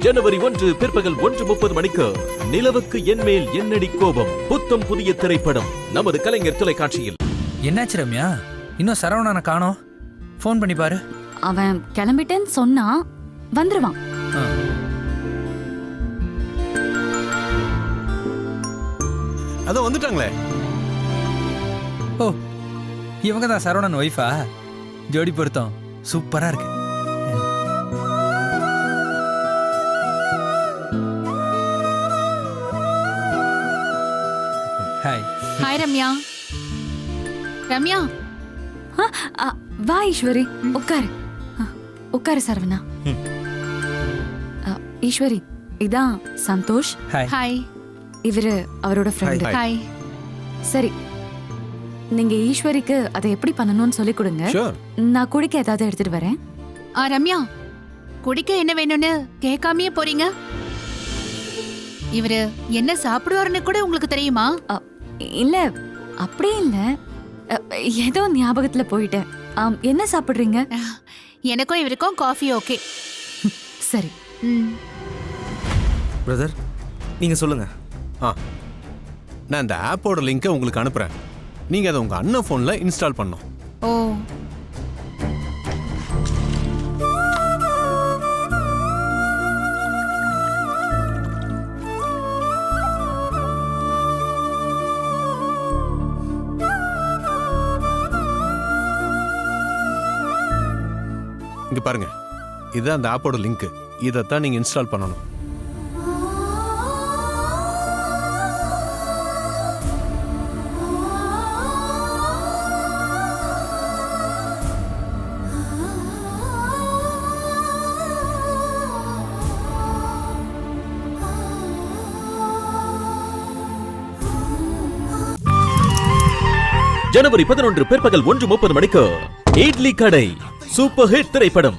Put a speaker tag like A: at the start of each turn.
A: ஜனவரி 1 பிற்பகல் 1:30 மணிக்கு நிலவுக்கு என்மேல் என்னடி கோபம் புத்தம் புதிய திரைப்படம் நமது கலைஞர் தொலைக்காட்சியில்.
B: என்னாச்சு ரம்யா, இன்னும் சரவணனை காணோம்? ஃபோன் பண்ணி பாரு.
C: அவன் கிளம்பிட்டேன்னு சொன்னா வந்துருவான்.
D: அதான் வந்துட்டாங்களே.
B: ஓ, இவங்க தான் சரவணன் ஒய்ஃபா? ஜோடி பொருத்தம் சூப்பரா இருக்கு. ஹாய்.
E: ஹாய் ரம்யா. ரம்யா,
C: வா ஈஸ்வரி, உட்காரு. உட்காரு சரவணா. ஈஸ்வரி, இதான் சந்தோஷ்.
B: ஹாய்.
E: ஹாய்.
C: இவரு அவரோட ஃப்ரெண்ட்.
E: ஹாய்.
C: சரி, நீங்க ஈஸ்வரிக்கு அதை எப்படி பண்ணணும்னு சொல்லி கொடுங்க. நான் குடிக்க ஏதாவது எடுத்துட்டு வரேன்.
E: ரம்யா, குடிக்க என்ன வேணும்னு கேட்காமயே போறீங்க? இவரு என்ன சாப்பிடுவாருன்னு கூட உங்களுக்கு தெரியுமா?
C: இல்ல, அப்படியே இல்ல, ஏதோ ஞாபகத்துல போயிட்டேன். என்ன சாப்பிடுறீங்க?
E: எனக்கும் இவருக்கும் காஃபி ஓகே.
C: சரி.
F: பிரதர், நீங்க சொல்லுங்க.
D: நான் இந்த ஆப்போட லிங்கை உங்களுக்கு அனுப்புறேன். நீங்க அதை உங்க அண்ணன் போன்ல இன்ஸ்டால் பண்ணணும்.
E: ஓ,
D: இங்க பாருங்க, இதுதான் அந்த ஆப்போட லிங்க். இதைத்தான் நீங்க இன்ஸ்டால் பண்ணணும்.
A: ஜனவரி 11 பிற்பகல் 1:30 மணிக்கு இட்லி கடை சூப்பர் ஹிட் திரைப்படம்.